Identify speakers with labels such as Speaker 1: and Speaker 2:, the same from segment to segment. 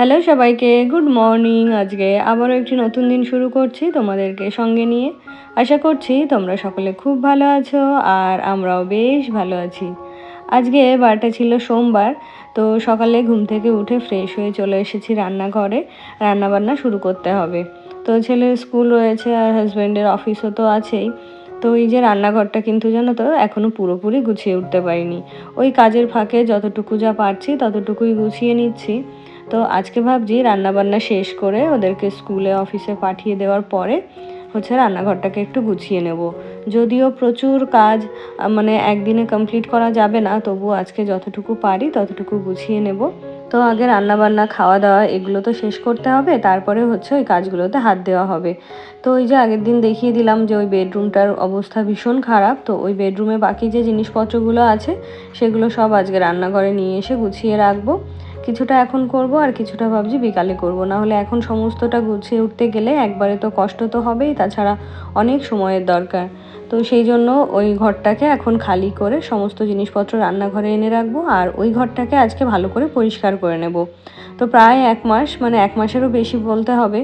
Speaker 1: Hello সবাইকে, good morning. আজকে আবারও একটি নতুন দিন শুরু করছি তোমাদেরকে সঙ্গে নিয়ে। আশা করছি তোমরা সকলে খুব ভালো আছো আর আমরাও বেশ ভালো আছি। আজকে বারটা ছিল সোমবার, তো সকালে ঘুম থেকে উঠে ফ্রেশ হয়ে চলে এসেছি রান্নাঘরে। রান্নাবান্না শুরু করতে হবে। তো ছেলের স্কুল রয়েছে আর হাজব্যান্ডের অফিসও তো আছেই। তো এই যে রান্নাঘরটা কিন্তু জানো তো এখনও পুরোপুরি গুছিয়ে উঠতে পারিনি। ওই কাজের ফাঁকে যতটুকু যা পারছি ততটুকুই গুছিয়ে নিচ্ছি। তো আজকে ভাবছি রান্নাবান্না শেষ করে ওদেরকে স্কুলে অফিসে পাঠিয়ে দেওয়ার পরে রান্নাঘরটাকে একটু গুছিয়ে নেব। যদিও প্রচুর কাজ মানে একদিনে কমপ্লিট করা যাবে না, তবুও আজকে যতটুকু পারি ততটুকু গুছিয়ে নেব। তো আগে রান্নাবান্না খাওয়া দাওয়া এগুলো তো শেষ করতে হবে, তারপরে ওই কাজগুলোতে হাত দেওয়া হবে। তো ওই যে আগের দিন দেখিয়ে দিলাম যে ওই বেডরুমটার অবস্থা ভীষণ খারাপ, তো ওই বেডরুমে বাকি যে জিনিসপত্রগুলো আছে সেগুলো সব আজকে রান্নাঘরে নিয়ে এসে গুছিয়ে রাখবো। কিছুটা এখন করব আর কিছুটা ভাবছি বিকালে করব, না হলে এখন সমস্তটা গুছিয়ে উঠতে গেলে একবারে তো কষ্ট তো হবেই, তাছাড়া অনেক সময়ের দরকার। তো সেই জন্য ওই ঘরটাকে এখন খালি করে সমস্ত জিনিসপত্র রান্নাঘরে এনে রাখবো আর ওই ঘরটাকে আজকে ভালো করে পরিষ্কার করে নেব। তো প্রায় 1 মাস, মানে 1 মাসেরও বেশি বলতে হবে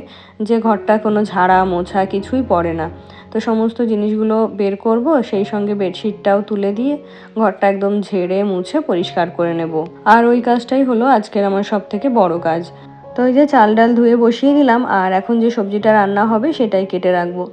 Speaker 1: যে ঘরটা কোনো ঝাড়া মোছা কিছুই পড়ে না। তো সমস্ত জিনিসগুলো বের করব, সেই সঙ্গে বেডশিটটাও তুলে দিয়ে ঘরটা একদম ঝেড়ে মুছে পরিষ্কার করে নেব। আর ওই কাজটাই হলো আজকের আমার সবথেকে বড় কাজ। তো ওই যে চাল ডাল ধুয়ে বসিয়ে দিলাম আর এখন যে সবজিটা রান্না হবে সেটাই কেটে রাখবো।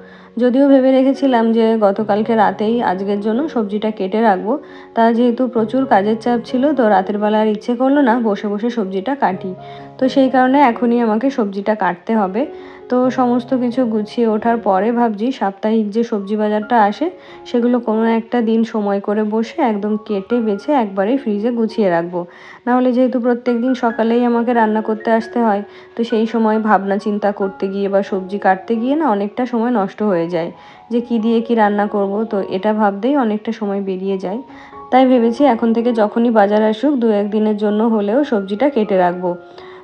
Speaker 1: যদিও ভেবে রেখেছিলাম যে গতকালকে রাতেই আজকের জন্য সবজিটা কেটে রাখবো, তা যেহেতু প্রচুর কাজের চাপ ছিল তো রাতের বেলা আর ইচ্ছে করলো না বসে বসে সবজিটা কাটি। তো সেই কারণে এখনই আমাকে সবজিটা কাটতে হবে। তো সমস্ত কিছু গুছিয়ে ওঠার পরে ভাবছি সাপ্তাহিক যে সবজি বাজারটা আসে সেগুলো কোনো একটা দিন সময় করে বসে একদম কেটে বেছে একবারেই ফ্রিজে গুছিয়ে রাখবো। নাহলে যেহেতু প্রত্যেক দিন সকালেই আমাকে রান্না করতে আসতে হয়, তো সেই সময় ভাবনা চিন্তা করতে গিয়ে বা সবজি কাটতে গিয়ে না অনেকটা সময় নষ্ট হয়ে যায় যে কী দিয়ে কী রান্না করব, তো এটা ভাবতেই অনেকটা সময় বেরিয়ে যায়। তাই ভেবেছি এখন থেকে যখনই বাজার আসুক 2-1 দিনের জন্য হলেও সবজিটা কেটে রাখবো।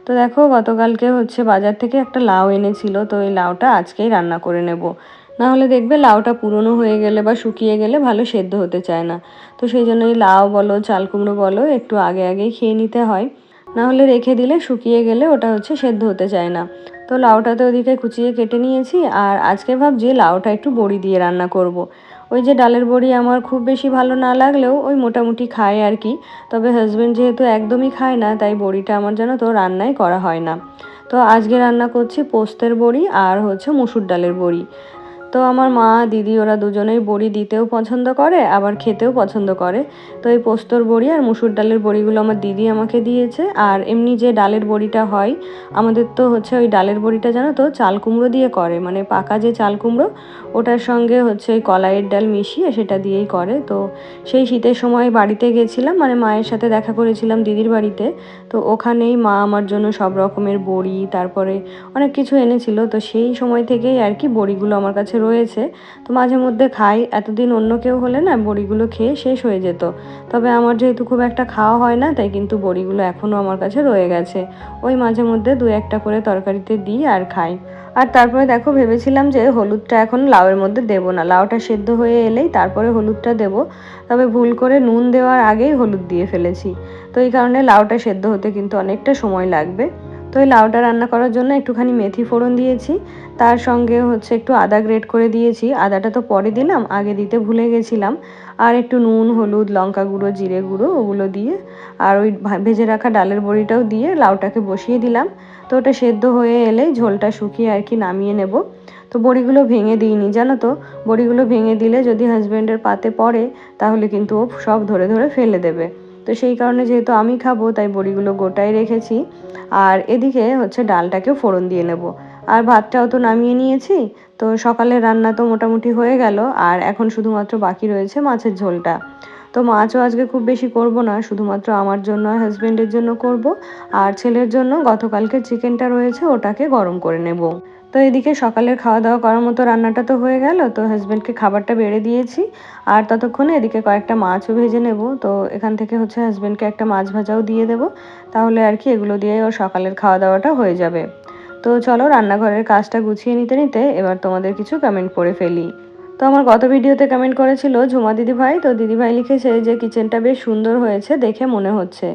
Speaker 1: তো দেখো গতকালকে বাজার থেকে একটা লাউ এনেছিল, তো এই লাউটা আজকেই রান্না করে নেব। না হলে দেখবে লাউটা পুরনো হয়ে গেলে বা শুকিয়ে গেলে ভালো সেদ্ধ হতে চায় না। তো সেই জন্য এই লাউ বলো চাল কুমড়ো বলো একটু আগে আগেই খেয়ে নিতে হয়, না হলে রেখে দিলে শুকিয়ে গেলে ওটা সেদ্ধ হতে চায় না। তো লাউটা তো ওদিকে কুচিয়ে কেটে নিয়েছি আর আজকে ভাবছি লাউটা একটু বড়ি দিয়ে রান্না করব। ওই যে ডালের বড়ি আমার খুব বেশি ভালো না লাগলেও ওই মোটামুটি খায় আর কি। তবে হাজব্যান্ড যেহেতু একদমই খায় না তাই বড়িটা আমার জানো তো রান্নাই করা হয় না। তো আজকে রান্না করছি পোস্তের বড়ি আর মুসুর ডালের বড়ি। তো আমার মা দিদি ওরা দুজনেই বড়ি দিতেও পছন্দ করে আবার খেতেও পছন্দ করে। তো এই পোস্তর বড়ি আর মুসুর ডালের বড়িগুলো আমার দিদি আমাকে দিয়েছে। আর এমনি যে ডালের বড়িটা হয় আমাদের তো ওই ডালের বড়িটা জানো তো চাল কুমড়ো দিয়ে করে, মানে পাকা যে চাল কুমড়ো ওটার সঙ্গে ওই কলাইয়ের ডাল মিশিয়ে সেটা দিয়েই করে। তো সেই শীতের সময় বাড়িতে গেছিলাম, মানে মায়ের সাথে দেখা করেছিলাম দিদির বাড়িতে। তো ওখানেই মা আমার জন্য সব রকমের বড়ি তারপরে অনেক কিছু এনেছিল। তো সেই সময় থেকেই আর কি বড়িগুলো আমার কাছে রয়েছে। তো মাঝে মধ্যে খাই, এতদিন অন্য কেউ হলে না বড়িগুলো খেয়ে শেষ হয়ে যেত। তবে আমার যেহেতু খুব একটা খাওয়া হয় না তাই কিন্তু বড়িগুলো এখনও আমার কাছে রয়ে গেছে। ওই মাঝে মধ্যে 2-1টা করে তরকারিতে দিই আর খাই। আর তারপরে দেখো ভেবেছিলাম যে হলুদটা এখন লাউয়ের মধ্যে দেবো না, লাউটা সেদ্ধ হয়ে এলেই তারপরে হলুদটা দেবো। তবে ভুল করে নুন দেওয়ার আগেই হলুদ দিয়ে ফেলেছি। তো এই কারণে লাউটা সেদ্ধ হতে কিন্তু অনেকটা সময় লাগবে। তো এই লাউটা রান্না করার জন্য একটুখানি মেথি ফোড়ন দিয়েছি, তার সঙ্গে একটু আদা গ্রেট করে দিয়েছি। আদাটা তো পরে দিলাম, আগে দিতে ভুলে গেছিলাম। আর একটু নুন হলুদ লঙ্কা গুঁড়ো জিরে গুঁড়ো ওগুলো দিয়ে আর ওই ভেজে রাখা ডালের বড়িটাও দিয়ে লাউটাকে বসিয়ে দিলাম। তো ওটা সেদ্ধ হয়ে এলে ঝোলটা শুকিয়ে আর কি নামিয়ে নেব। তো বড়িগুলো ভেঙে দিইনি জানো তো, বড়িগুলো ভেঙে দিলে যদি হাজব্যান্ডের পাতে পড়ে তাহলে কিন্তু ও সব ধরে ধরে ফেলে দেবে। তো সেই কারণে যেহেতু আমি খাবো তাই বড়িগুলো গোটাই রেখেছি। আর এদিকে ডালটাকেও ফোড়ন দিয়ে নেব। আর ভাতটাও তো নামিয়ে নিয়েছি। তো সকালের রান্না তো মোটামুটি হয়ে গেল আর এখন শুধুমাত্র বাকি রয়েছে মাছের ঝোলটা। তো মাছও আজকে খুব বেশি করব না, শুধুমাত্র আমার জন্য আর হাজব্যান্ডের জন্য করব। আর ছেলের জন্য গতকালকের চিকেনটা রয়েছে ওটাকে গরম করে নেব। তো এদিকে সকালের খাওয়া দাওয়া করার মতো রান্নাটা তো হয়ে গেল, তো হাজব্যান্ডকে খাবারটা বেড়ে দিয়েছি। আর ততক্ষণে এদিকে কয়েকটা মাছও ভেজে নেব। তো এখান থেকে হাজব্যান্ডকে একটা মাছ ভাজাও দিয়ে দেবো, তাহলে আর কি এগুলো দিয়ে ওর সকালের খাওয়া দাওয়াটা হয়ে যাবে। তো চলো রান্নাঘরের কাজটা গুছিয়ে নিতে নিতে এবার তোমাদের কিছু কমেন্ট পড়ে ফেলি। তো আমার গত ভিডিওতে কমেন্ট করেছিল ঝুমা দিদিভাই, তো দিদিভাই লিখেছে যে কিচেনটা বেশ সুন্দর হয়েছে দেখে মনে হচ্ছে।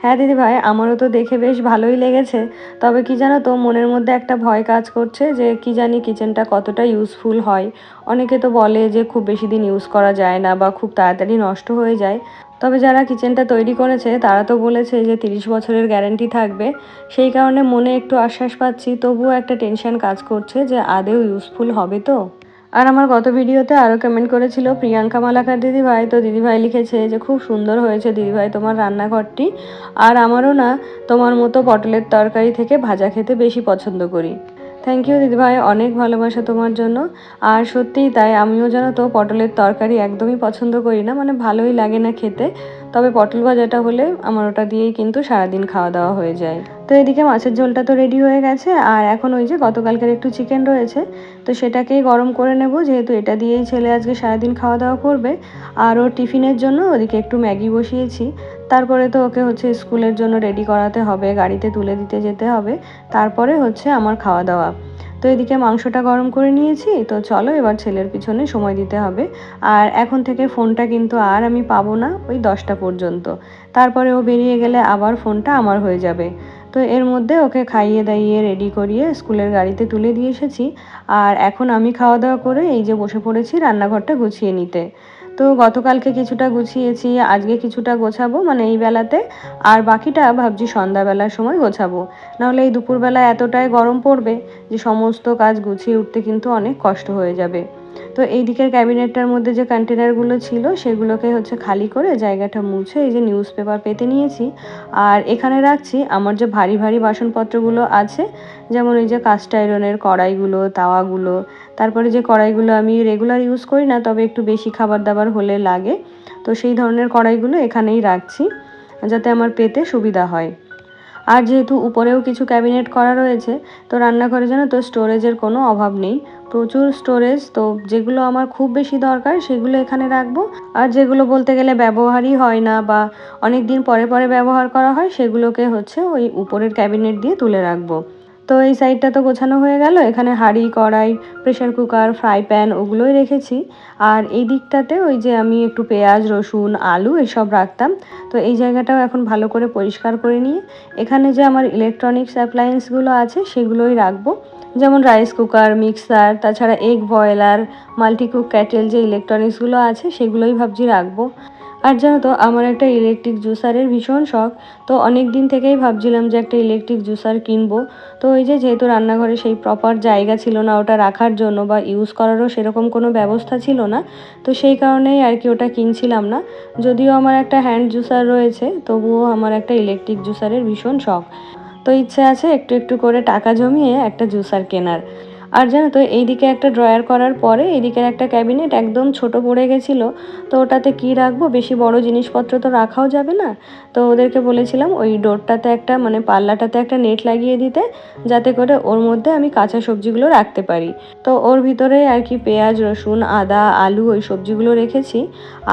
Speaker 1: হ্যাঁ দিদিভাই, আমারও তো দেখে বেশ ভালোই লেগেছে। তবে কি জানো তো, মনের মধ্যে একটা ভয় কাজ করছে যে কি জানি কিচেনটা কতটা ইউজফুল হয়। অনেকে তো বলে যে খুব বেশি দিন ইউজ করা যায় না বা খুব তাড়াতাড়ি নষ্ট হয়ে যায়। তবে যারা কিচেনটা তৈরি করেছে তারা তো বলেছে যে 30 বছরের গ্যারেন্টি থাকবে। সেই কারণে মনে একটু আশ্বাস পাচ্ছি, তবুও একটা টেনশন কাজ করছে যে আদৌ ইউজফুল হবে তো। আর আমার গত ভিডিওতে আরও কমেন্ট করেছিল প্রিয়াঙ্কা মালাকার দিদিভাই। তো দিদিভাই লিখেছে যে খুব সুন্দর হয়েছে দিদিভাই তোমার রান্নাঘরটি। আর আমারও না তোমার মতো পটলের তরকারি থেকে ভাজা খেতে বেশি পছন্দ করি। থ্যাংক ইউ দিদিভাই, অনেক ভালোবাসা তোমার জন্য। আর সত্যিই তাই, আমিও জানো তো পটলের তরকারি একদমই পছন্দ করি না, মানে ভালোই লাগে না খেতে। তবে পটল ভাজাটা হলে আমার ওটা দিয়েই কিন্তু সারাদিন খাওয়া দাওয়া হয়ে যায়। তো এদিকে মাছের ঝোলটা তো রেডি হয়ে গেছে, আর এখন ওই যে গতকালকের একটু চিকেন রয়েছে, তো সেটাকেই গরম করে নেব, যেহেতু এটা দিয়েই ছেলে আজকে সারাদিন খাওয়া দাওয়া করবে। আর ওর টিফিনের জন্য ওদিকে একটু ম্যাগি বসিয়েছি। তারপরে তো ওকে হচ্ছে স্কুলের জন্য রেডি করাতে হবে, গাড়িতে তুলে দিতে যেতে হবে, তারপরে হচ্ছে আমার খাওয়া দাওয়া। তো এদিকে মাংসটা গরম করে নিয়েছি, তো চলো এবার ছেলের পিছনে সময় দিতে হবে। আর এখন থেকে ফোনটা কিন্তু আর আমি পাবো না ওই 10টা পর্যন্ত। তারপরে ও বেরিয়ে গেলে আবার ফোনটা আমার হয়ে যাবে। তো এর মধ্যে ওকে খাইয়ে দাইয়ে রেডি করিয়ে স্কুলের গাড়িতে তুলে দিয়ে এসেছি। আর এখন আমি খাওয়া দাওয়া করে এই যে বসে পড়েছি রান্নাঘরটা গুছিয়ে নিতে। তো গতকালকে কিছুটা গুছিয়েছি, আজকে কিছুটা গোছাবো মানে এই বেলাতে। আর বাকিটা ভাবছি সন্ধ্যাবেলার সময় গোছাবো। নাহলে এই দুপুরবেলা এতটাই গরম পড়বে যে সমস্ত কাজ গুছিয়ে উঠতে কিন্তু অনেক কষ্ট হয়ে যাবে। তো এই দিকের ক্যাবিনেটটার মধ্যে যে কন্টেনারগুলো ছিল সেগুলোকে হচ্ছে খালি করে জায়গাটা মুছে এই যে নিউজ পেপার পেতে নিয়েছি। আর এখানে রাখছি আমার যে ভারী ভারী বাসনপত্রগুলো আছে, যেমন এই যে কাস্ট আয়রনের কড়াইগুলো, তাওয়াগুলো। তারপরে যে কড়াইগুলো আমি রেগুলার ইউজ করি না, তবে একটু বেশি খাবার দাবার হলে লাগে, তো সেই ধরনের কড়াইগুলো এখানেই রাখছি যাতে আমার পেতে সুবিধা হয়। আর যেহেতু উপরেও কিছু ক্যাবিনেট করা রয়েছে, তো রান্নাঘরে যেন তো স্টোরেজের কোনো অভাব নেই, প্রচুর স্টোরেজ। তো যেগুলো আমার খুব বেশি দরকার সেগুলো এখানে রাখবো, আর যেগুলো বলতে গেলে ব্যবহারই হয় না বা অনেক দিন পরে পরে ব্যবহার করা হয় সেগুলোকে হচ্ছে ওই উপরের ক্যাবিনেট দিয়ে তুলে রাখবো। তো এই সাইডটা তো গোছানো হয়ে গেল, এখানে হাঁড়ি কড়াই প্রেশার কুকার ফ্রাই প্যান ওগুলোই রেখেছি। আর এই দিকটাতে ওই যে আমি একটু পেঁয়াজ রসুন আলু এসব রাখতাম, তো এই জায়গাটাও এখন ভালো করে পরিষ্কার করে নিয়ে এখানে যে আমার ইলেকট্রনিক্স অ্যাপ্লায়েন্সগুলো আছে সেগুলোই রাখবো, যেমন রাইস কুকার মিক্সার, তাছাড়া এগ বয়লার, মাল্টিকুক ক্যাটেল, যে ইলেকট্রনিক্সগুলো আছে সেগুলোই ভাবছি রাখবো। আর জানো তো আমার একটা ইলেকট্রিক জুসারের ভীষণ শখ। তো অনেক দিন থেকেই ভাবছিলাম যে একটা ইলেকট্রিক জুসার কিনবো। তো ওই যে যেহেতু রান্নাঘরে সেই প্রপার জায়গা ছিল না ওটা রাখার জন্য, বা ইউজ করারও সেরকম কোনো ব্যবস্থা ছিল না, তো সেই কারণেই আর কি ওটা কিনছিলাম না। যদিও আমার একটা হ্যান্ড জুসার রয়েছে, তবুও আমার একটা ইলেকট্রিক জুসারের ভীষণ শখ। তো ইচ্ছে আছে একটু একটু করে টাকা জমিয়ে একটা জুসার কেনার। আর জানো তো এইদিকে একটা ড্রয়ার করার পরে এদিকের একটা ক্যাবিনেট একদম ছোট পড়ে গেছিলো। তো ওটাতে কি রাখবো, বেশি বড় জিনিসপত্র তো রাখাও যাবে না। তো ওদেরকে বলেছিলাম ওই ডোরটাতে একটা মানে পাল্লাটাতে একটা নেট লাগিয়ে দিতে, যাতে করে ওর মধ্যে আমি কাঁচা সবজিগুলো রাখতে পারি। তো ওর ভিতরে আর কি পেঁয়াজ রসুন আদা আলু ওই সবজিগুলো রেখেছি।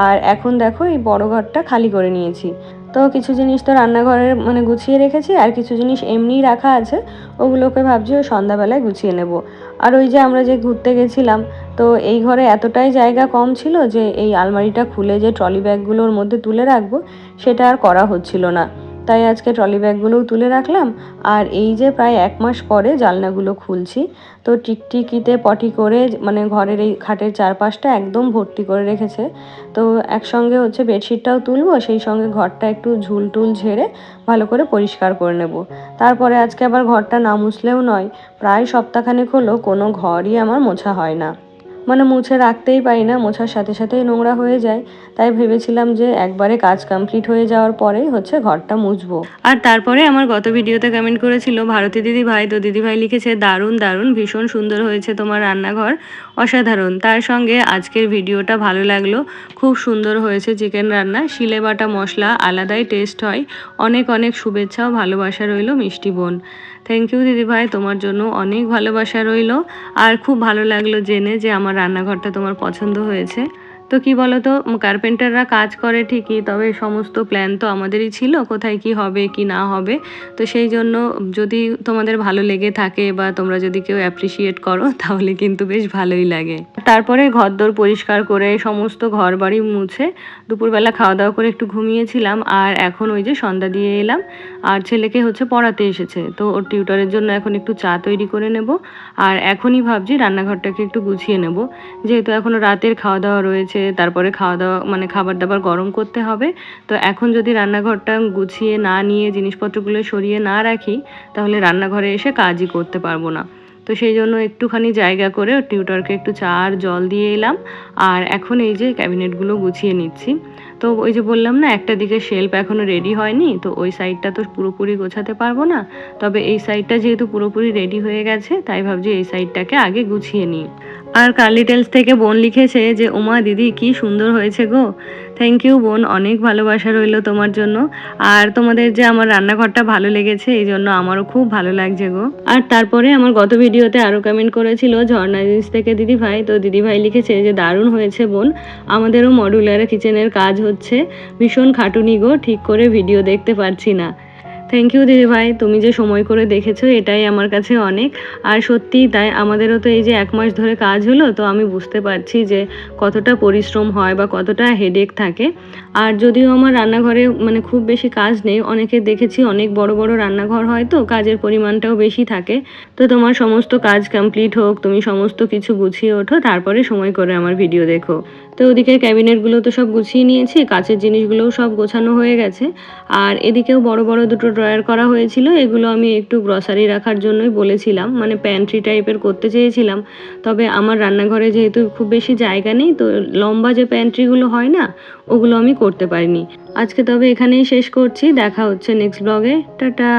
Speaker 1: আর এখন দেখো এই বড় ঘরটা খালি করে নিয়েছি। তো কিছু জিনিস তো রান্নাঘরে মানে গুছিয়ে রেখেছি, আর কিছু জিনিস এমনিই রাখা আছে, ওগুলোকে ভাবছি ওই সন্ধ্যাবেলায় গুছিয়ে নেব। আর ওই যে আমরা যে ঘুরতে গেছিলাম, তো এই ঘরে এতটাই জায়গা কম ছিল যে এই আলমারিটা খুলে যে ট্রলি ব্যাগগুলোর মধ্যে তুলে রাখবো সেটা আর করা হচ্ছিল না। তাই আজকে ট্রলি ব্যাগগুলোও তুলে রাখলাম। আর এই যে প্রায় 1 মাস পরে জানলাগুলো খুলছি, তো টিকটিকিতে পটি করে মানে ঘরের এই খাটের চারপাশটা একদম ভর্তি করে রেখেছে। তো একসঙ্গে হচ্ছে বেডশিটটাও তুলবো, সেই সঙ্গে ঘরটা একটু ঝুল টুল ঝেড়ে ভালো করে পরিষ্কার করে নেব। তারপরে আজকে আবার ঘরটা না মুছলেও নয়, প্রায় সপ্তাহখানেক হলো কোনো ঘরই আমার মোছা হয় না, মানে মুছে রাখতেই পারি না, মোছার সাথে সাথেই নোংরা হয়ে যায়। তাই ভেবেছিলাম যে একবারে কাজ কমপ্লিট হয়ে যাওয়ার পরেই হচ্ছে ঘরটা মুছবো। আর তারপরে আমার গত ভিডিওতে কমেন্ট করেছিল ভারতী দিদি ভাই, তো দিদি ভাই লিখেছে দারুণ দারুণ ভীষণ সুন্দর হয়েছে তোমার রান্নাঘর, অসাধারণ। তার সঙ্গে আজকের ভিডিওটা ভালো লাগলো, খুব সুন্দর হয়েছে চিকেন রান্না, শিলে বাটা মশলা আলাদাই টেস্ট হয়। অনেক অনেক শুভেচ্ছা ও ভালোবাসা রইল মিষ্টি বোন। থ্যাংক ইউ দিদিভাই, তোমার জন্য অনেক ভালোবাসা রইল। আর খুব ভালো লাগলো জেনে যে আমার রান্নাঘরটা তোমার পছন্দ হয়েছে। তো কি বলতো, কার্পেন্টাররা কাজ করে ঠিকই, তবে সমস্ত প্ল্যান তো আমাদেরই ছিল কোথায় কি হবে কি না হবে। তো সেই জন্য যদি তোমাদের ভালো লেগে থাকে বা তোমরা যদি কেউ অ্যাপ্রিসিয়েট করো তাহলে কিন্তু বেশ ভালোই লাগে। তারপরে ঘরদোর পরিষ্কার করে সমস্ত ঘর বাড়ি মুছে দুপুরবেলা খাওয়া দাওয়া করে একটু ঘুমিয়েছিলাম। আর এখন ওই যে সন্ধ্যা দিয়ে এলাম, আর ছেলেকে হচ্ছে পড়াতে এসেছে, তো ওর টিউটরের জন্য এখন একটু চা তৈরি করে নেব। আর এখনই ভাবছি রান্নাঘরটাকে একটু গুছিয়ে নেব, যেহেতু এখনও রাতের খাওয়া দাওয়া রয়েছে, তারপরে খাওয়া দাওয়া মানে খাবার দাবার গরম করতে হবে। তো এখন যদি রান্নাঘরটা গুছিয়ে না নিয়ে জিনিসপত্রগুলো সরিয়ে না রাখি, তাহলে রান্নাঘরে এসে কাজই করতে পারবো না। তো সেই জন্য একটুখানি জায়গা করে টিউটরকে একটু চা আর জল দিয়ে এলাম। আর এখন এই যে ক্যাবিনেটগুলো গুছিয়ে নিচ্ছি। তো ওই যে বললাম না, একটা দিকে শেলফ এখনও রেডি হয়নি, তো ওই সাইডটা তো পুরোপুরি গোছাতে পারবো না। তবে এই সাইডটা যেহেতু পুরোপুরি রেডি হয়ে গেছে, তাই ভাবছি এই সাইডটাকে আগে গুছিয়ে নিই। আর কার্লি টেলস থেকে বোন লিখেছে যে ওমা দিদি কি সুন্দর হয়েছে গো। থ্যাংক ইউ বোন, অনেক ভালোবাসা রইলো তোমার জন্য। আর তোমাদের যে আমার রান্নাঘরটা ভালো লেগেছে, এই জন্য আমারও খুব ভালো লাগছে গো। আর তারপরে আমার গত ভিডিওতে আরও কমেন্ট করেছিল ঝর্ণা জিনিস থেকে দিদিভাই, তো দিদিভাই লিখেছে যে দারুণ হয়েছে বোন, আমাদেরও মডুলার কিচেনের কাজ হচ্ছে, ভীষণ খাটুনি গো, ঠিক করে ভিডিও দেখতে পারছি না। থ্যাংক ইউ দিদিভাই, তুমি যে সময় করে দেখেছো এটাই আমার কাছে অনেক। আর সত্যিই তাই, আমাদেরও তো এই যে 1 মাস ধরে কাজ হলো, তো আমি বুঝতে পারছি যে কতটা পরিশ্রম হয় বা কতটা হেডেক থাকে। আর যদিও আমার রান্নাঘরে মানে খুব বেশি কাজ নেই, অনেকে দেখেছি অনেক বড় বড় রান্নাঘর হয়, তো কাজের পরিমাণটাও বেশি থাকে। তো তোমার সমস্ত কাজ কমপ্লিট হোক, তুমি সমস্ত কিছু গুছিয়ে ওঠো, তারপরে সময় করে আমার ভিডিও দেখো। তো ওদিকে ক্যাবিনেটগুলো তো সব গুছিয়ে নিয়েছি, কাচের জিনিসগুলোও সব গোছানো হয়ে গেছে। আর এদিকেও বড় বড় দুটো ড্রয়ার করা হয়েছিল, এগুলো আমি একটু গ্রসারি রাখার জন্যই বলেছিলাম, মানে প্যান্ট্রি টাইপের করতে চেয়েছিলাম। তবে আমার রান্নাঘরে যেহেতু খুব বেশি জায়গা নেই, তো লম্বা যে প্যান্ট্রিগুলো হয় না, ওগুলো আমি করতে পারিনি। আজকে তবে এখানেই শেষ করছি, দেখা হচ্ছে নেক্সট ব্লগে, টাটা।